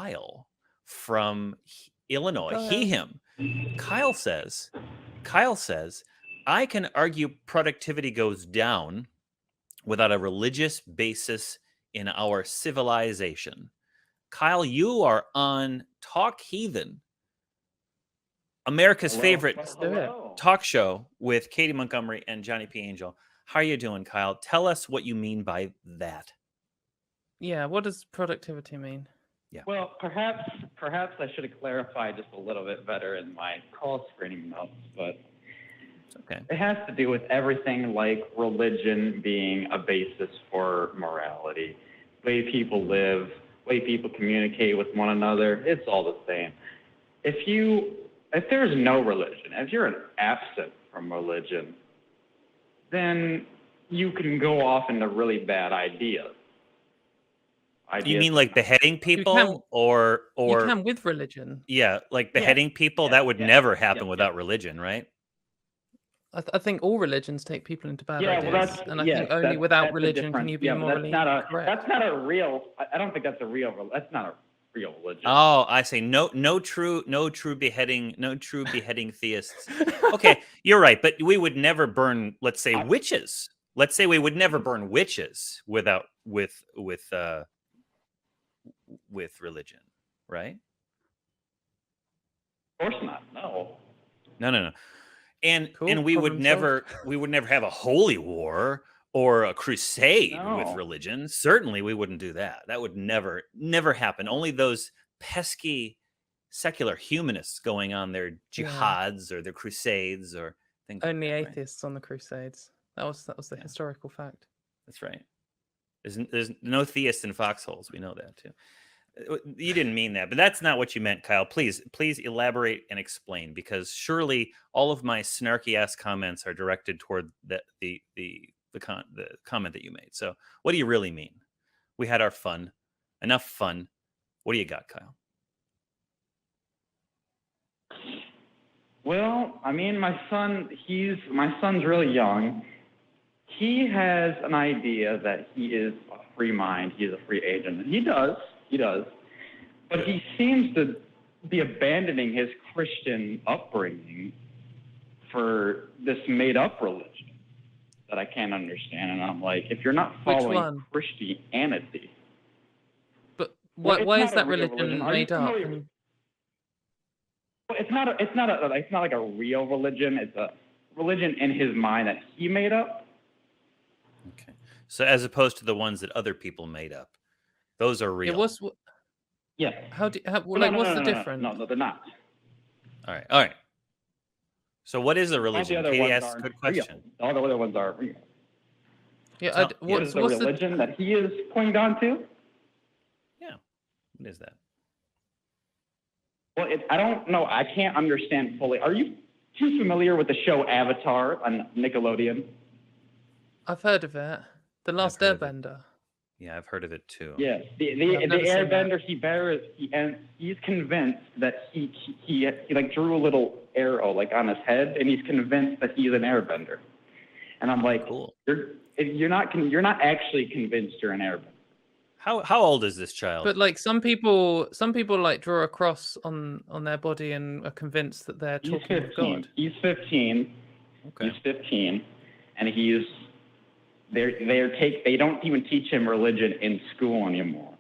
Kyle from Illinois. Go He, ahead. him. Kyle says, I can argue productivity goes down without a religious basis in our civilization. Kyle, you are on Talk Heathen, America's favorite Let's do it. talk show with Katy Montgomerie and Johnny P. Angel. How are you doing, Kyle? Tell us what you mean by that. Yeah, what does productivity mean? Yeah. Well, perhaps I should have clarified just a little bit better in my call screening notes, but It's okay. it has to do with everything like religion being a basis for morality, way people live, way people communicate with one another. It's all the same. If there's no religion, if you're an absent from religion, then you can go off into really bad ideas. You mean like beheading people, can- or You can with religion. yeah, like beheading people? That would never happen yeah. without religion, right? I think all religions take people into bad Yeah, ideas, well, that's, and I yes, think only that's- without that's a religion can different- you be yeah, but morally correct. That's not a real. I don't think that's a real. That's not a real religion. Oh, I say no true beheading theists. Okay, you're right, but we would never burn, let's say, witches. Let's say we would never burn witches with religion, right? Of course not. No. No. And Cool, and we would problem never have a holy war or a crusade with No. religion. Certainly we wouldn't do that. That would never happen. Only those pesky secular humanists going on their jihads or their crusades or things Only like that, right? atheists on the Crusades. That was the historical fact. That's right. There's no theists in foxholes. We know that too. You didn't mean that, but that's not what you meant, Kyle. Please elaborate and explain, because surely all of my snarky ass comments are directed toward the comment that you made. So what do you really mean? We had our fun. Enough fun. What do you got, Kyle? Well, I mean, my son's really young. He has an idea that he is a free mind. He is a free agent. And he does. But he seems to be abandoning his Christian upbringing for this made-up religion that I can't understand. And I'm like, if you're not following Christianity, But Well, why it's is not that a real religion religion. Are you made up? familiar with- it's not like a real religion. It's a religion in his mind that he made up. Okay. So as opposed to the ones that other people made up, those are real. Yeah. What's No, the difference? No, they're not. All right. So what is a All the religion? other Katy ones asked a aren't good real. question. All the other ones are real. Yeah, What is the religion that he is pointing on to? Yeah. What is that? Well, I don't know. I can't understand fully. Are you too familiar with the show Avatar on Nickelodeon? I've heard of it. The Last heard of it. Airbender. Yeah, I've heard of it too. Yes, the I've never seen Airbender. He's convinced that he like drew a little arrow like on his head, and he's convinced that he's an Airbender. And I'm like, Cool. you're not actually convinced you're an Airbender. How old is this child? But like some people like draw a cross on their body and are convinced that they're He's talking with God. He's 15. Okay. He's 15, and they don't even teach him religion in school anymore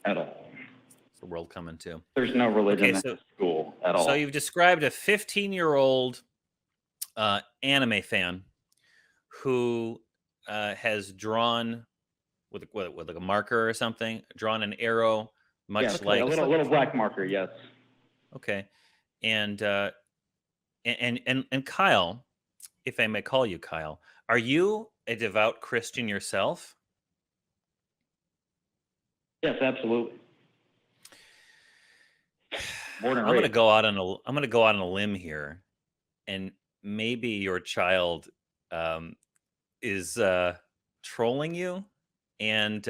at all. It's the world coming to. There's no religion in school at all. So you've described a 15-year-old anime fan who has drawn with like a marker or something, drawn an arrow, much like a little black marker. Yes. Okay, and Kyle, if I may call you Kyle, are you a devout Christian yourself? Yes, absolutely. I'm going to go out on a limb here, and maybe your child is trolling you, and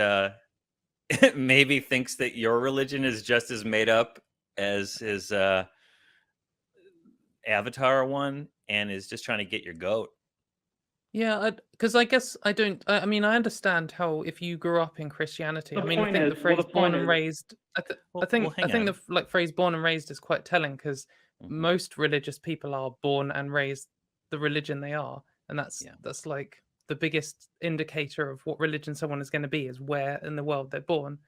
maybe thinks that your religion is just as made up as his Avatar one, and is just trying to get your goat. Yeah, because I guess I don't. I mean, I understand how if you grew up in Christianity. The I mean, I point think is, the well, phrase the "born point and is, raised." Well, I hang think on. the phrase "born and raised" is quite telling because Mhm. most religious people are born and raised the religion they are, and Yeah. that's like the biggest indicator of what religion someone is going to be is where in the world they're born.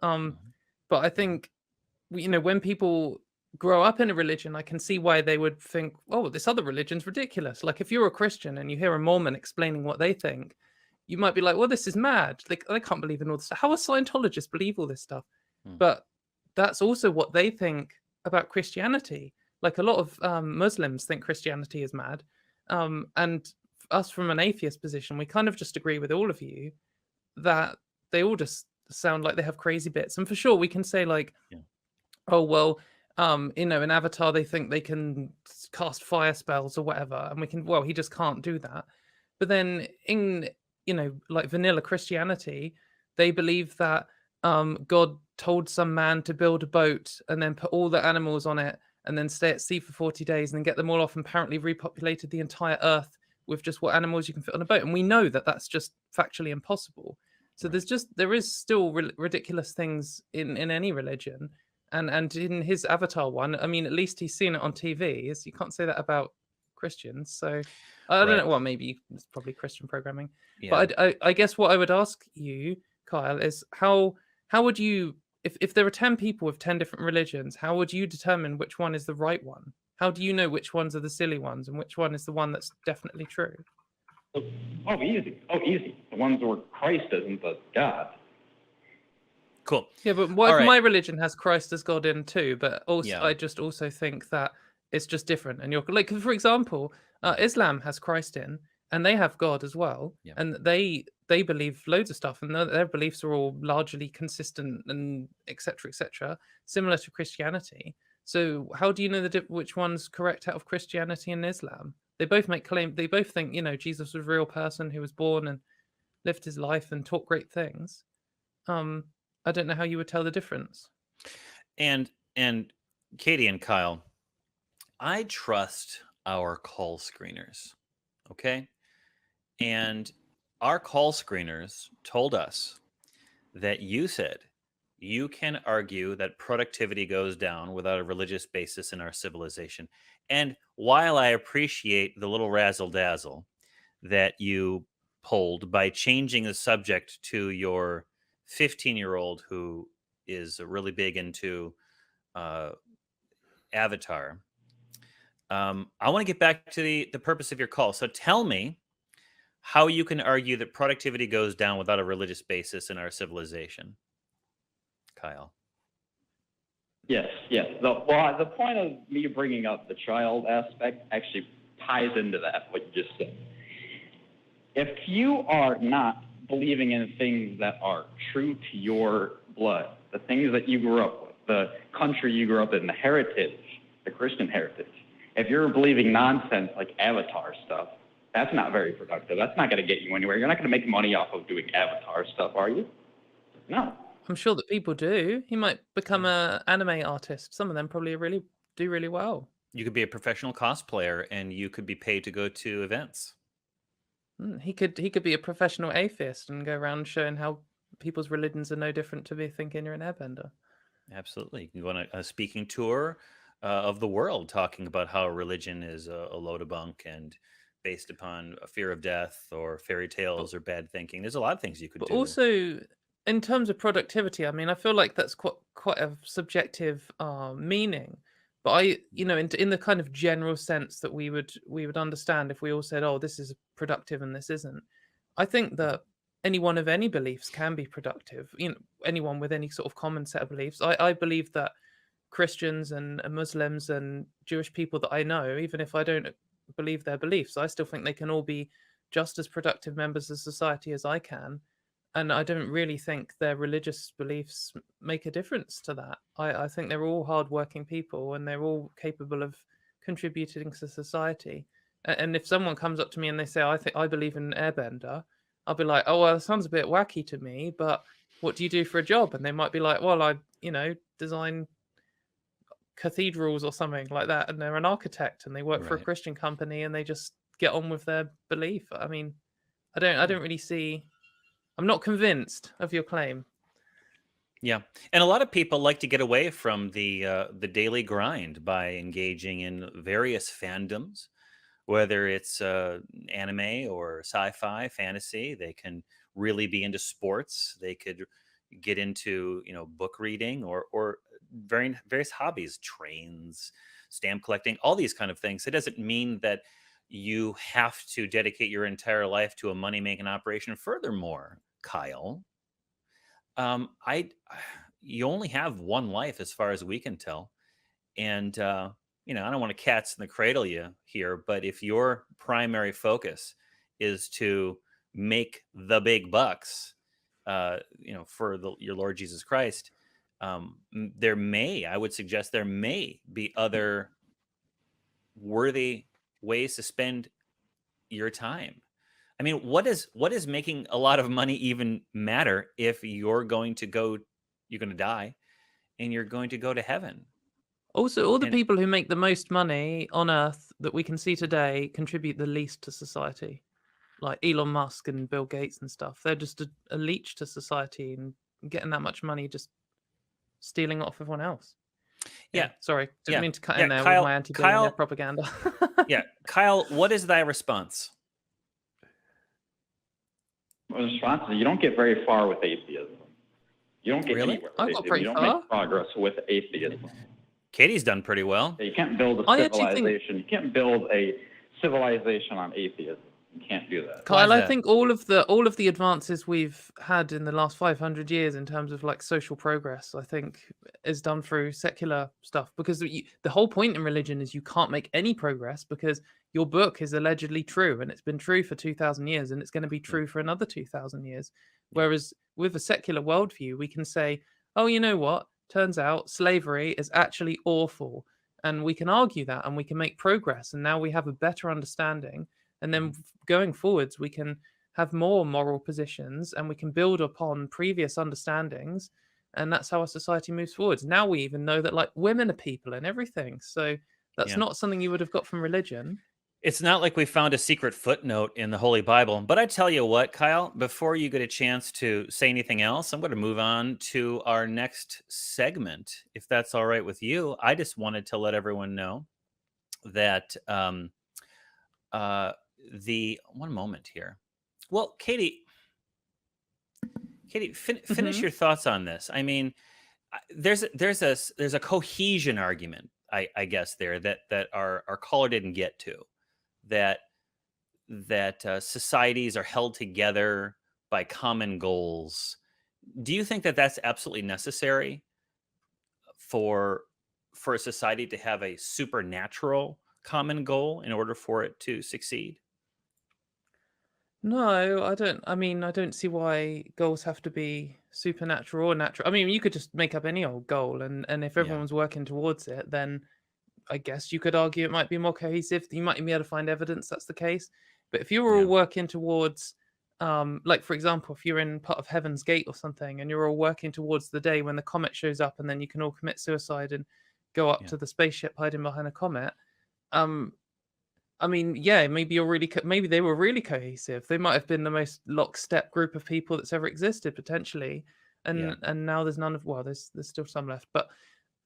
Mhm. But I Mhm. think when people grow up in a religion, I can see why they would think, oh, this other religion's ridiculous. Like if you're a Christian and you hear a Mormon explaining what they think, you might be like, well, this is mad. Like they can't believe in all this stuff. How are Scientologists believe all this stuff? Mm. But that's also what they think about Christianity. Like a lot of Muslims think Christianity is mad. And us from an atheist position, we kind of just agree with all of you that they all just sound like they have crazy bits. And for sure, we can say like, Yeah. oh well, in Avatar they think they can cast fire spells or whatever, and we can, well, he just can't do that. But then in like vanilla Christianity, they believe that God told some man to build a boat and then put all the animals on it and then stay at sea for 40 days and then get them all off, and apparently repopulated the entire earth with just what animals you can fit on a boat. And we know that that's just factually impossible. So Right. there is still ridiculous things in any religion. And in his Avatar one, I mean, at least he's seen it on TV. You can't say that about Christians. So I don't Right. know. Well, maybe it's probably Christian programming. Yeah. But I guess what I would ask you, Kyle, is how would you, if there are 10 people with 10 different religions, how would you determine which one is the right one? How do you know which ones are the silly ones and which one is the one that's definitely true? oh, easy. Oh, easy. The ones where Christ isn't the God. Cool. Yeah, but All right. my religion has Christ as God in too, but also Yeah. I just also think that it's just different. And you're like, for example, Islam has Christ in, and they have God as well, Yeah. and they believe loads of stuff, and their beliefs are all largely consistent and etc., similar to Christianity. So how do you know which one's correct out of Christianity and Islam? They both make claim. They both think Jesus was a real person who was born and lived his life and taught great things. I don't know how you would tell the difference. And Katie and Kyle, I trust our call screeners. Okay? And our call screeners told us that you said you can argue that productivity goes down without a religious basis in our civilization. And while I appreciate the little razzle dazzle that you pulled by changing the subject to your 15-year-old who is really big into uh, Avatar, I want to get back to the purpose of your call. So tell me how you can argue that productivity goes down without a religious basis in our civilization, Kyle. Yes, yes. The point of me bringing up the child aspect actually ties into that, what you just said. If you are not believing in things that are true to your blood, the things that you grew up with, the country you grew up in, the heritage, the Christian heritage, if you're believing nonsense like Avatar stuff, that's not very productive. That's not going to get you anywhere. You're not going to make money off of doing Avatar stuff, are you? No. I'm sure that people do. He might become a anime artist. Some of them probably do really well. You could be a professional cosplayer and you could be paid to go to events. He could be a professional atheist and go around showing how people's religions are no different to me thinking you're an airbender. Absolutely. You can go on a speaking tour of the world talking about how religion is a load of bunk and based upon a fear of death or fairy tales or bad thinking. There's a lot of things you could But do. also, in terms of productivity, I mean, I feel like that's quite a subjective meaning. But in the kind of general sense that we would understand if we all said, "Oh, this is productive and this isn't." I think that anyone of any beliefs can be productive. Anyone with any sort of common set of beliefs. I believe that Christians and Muslims and Jewish people that I know, even if I don't believe their beliefs, I still think they can all be just as productive members of society as I can. And I don't really think their religious beliefs make a difference to that. I think they're all hardworking people and they're all capable of contributing to society. And if someone comes up to me and they say, I believe in airbender, I'll be like, oh, well, that sounds a bit wacky to me, but what do you do for a job? And they might be like, well, I design cathedrals or something like that. And they're an architect and they work for a Right. Christian company and they just get on with their belief. I mean, I don't really see. I'm not convinced of your claim. Yeah, and a lot of people like to get away from the daily grind by engaging in various fandoms, whether it's anime or sci-fi, fantasy. They can really be into sports. They could get into book reading or various hobbies, trains, stamp collecting, all these kind of things. It doesn't mean that you have to dedicate your entire life to a money making operation. Furthermore, Kyle, I you only have one life as far as we can tell, and I don't want to cats in the cradle you here, but if your primary focus is to make the big bucks, for your Lord Jesus Christ, I would suggest there may be other worthy ways to spend your time. I mean, what is making a lot of money even matter if you're going to die and you're going to go to heaven? Also, all the And people who make the most money on Earth that we can see today contribute the least to society, like Elon Musk and Bill Gates and stuff. They're just a leech to society and getting that much money, just stealing it off everyone else. yeah, Sorry, didn't yeah, mean to cut yeah, in there with my anti-billionaire Kyle, propaganda. yeah, Kyle, what is thy response? My response is you don't get very far with atheism. You don't get Really? anywhere I with got atheism. pretty You don't far. make progress with atheism. Katy's done pretty well. You can't build a I actually think- civilization. You can't build a civilization on atheism. You can't do that. Why is Kyle, I that? think all of the advances we've had in the last 500 years in terms of like social progress, I think, is done through secular stuff. Because the whole point in religion is you can't make any progress because your book is allegedly true, and it's been true for 2,000 years, and it's going to be true for another 2,000 years. Whereas with a secular worldview, we can say, oh, you know what? Turns out slavery is actually awful, and we can argue that, and we can make progress, and now we have a better understanding. And then going forwards, we can have more moral positions and we can build upon previous understandings. And that's how our society moves forwards. Now we even know that like women are people and everything. So that's Yeah. not something you would have got from religion. It's not like we found a secret footnote in the Holy Bible. But I tell you what, Kyle, before you get a chance to say anything else, I'm going to move on to our next segment, if that's all right with you. I just wanted to let everyone know that one moment here. Well, Katy, finish your thoughts on this. I mean, there's a cohesion argument, I guess there that our caller didn't get to, that societies are held together by common goals. Do you think that that's absolutely necessary for a society to have a supernatural common goal in order for it to succeed? No, I don't. I mean, I don't see why goals have to be supernatural or natural. I mean, you could just make up any old goal, and if Yeah. everyone's working towards it, then I guess you could argue it might be more cohesive. You might even be able to find evidence that's the case. But if you were all working towards, like for example, if you're in part of Heaven's Gate or something, and you're all working towards the day when the comet shows up, and then you can all commit suicide and go up to the spaceship hiding behind a comet. I mean, yeah, maybe maybe they were really cohesive. They might have been the most lockstep group of people that's ever existed potentially, and now there's none of. Well, there's still some left, but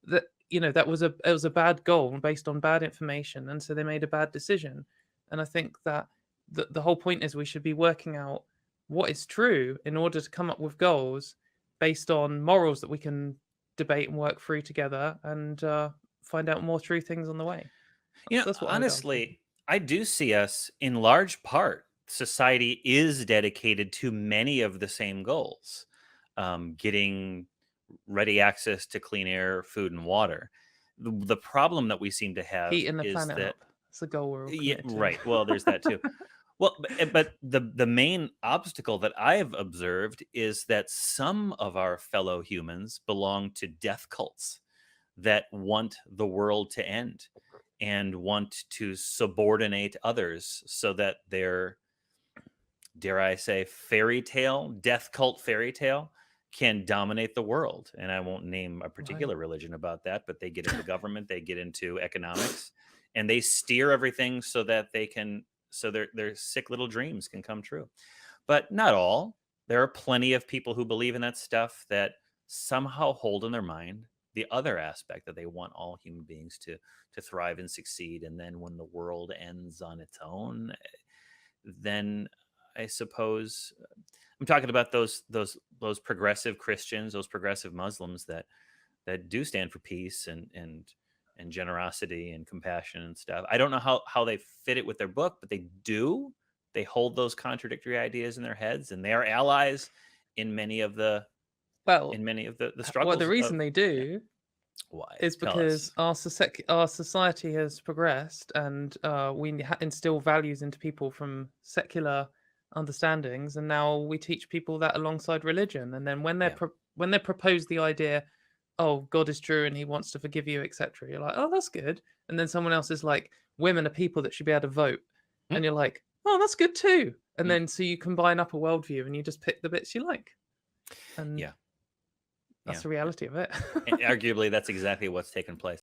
that that was a bad goal based on bad information, and so they made a bad decision. And I think that the whole point is we should be working out what is true in order to come up with goals based on morals that we can debate and work through together, and find out more true things on the way. That's what honestly, I do see us in large part. Society is dedicated to many of the same goals, getting ready access to clean air, food, and water. The problem that we seem to have heating the is planet that up. It's a goal we're all committed to. right. Well, there's that too. Well, but the main obstacle that I have observed is that some of our fellow humans belong to death cults that want the world to end and want to subordinate others so that their, dare I say, death cult fairy tale can dominate the world. And I won't name a particular religion about that, but they get into government, they get into economics, and they steer everything so that they can so their sick little dreams can come true. But not all. There are plenty of people who believe in that stuff that somehow hold in their mind the other aspect, that they want all human beings to thrive and succeed. And then when the world ends on its own, then I suppose I'm talking about those progressive Christians, those progressive Muslims that do stand for peace and generosity and compassion and stuff. I don't know how they fit it with their book, but they do. They hold those contradictory ideas in their heads, and they are allies in many of the Well, struggles. well, the reason they do why is Tell because us. our society has progressed, and we instill values into people from secular understandings, and now we teach people that alongside religion. And then when Yeah. when they propose the idea, oh, God is true and he wants to forgive you, etc., you're like, oh, that's good. And then someone else is like, women are people that should be able to vote, and you're like, oh, that's good too. And then so you combine up a worldview and you just pick the bits you like, and Yeah. that's the reality of it. And arguably, that's exactly what's taken place.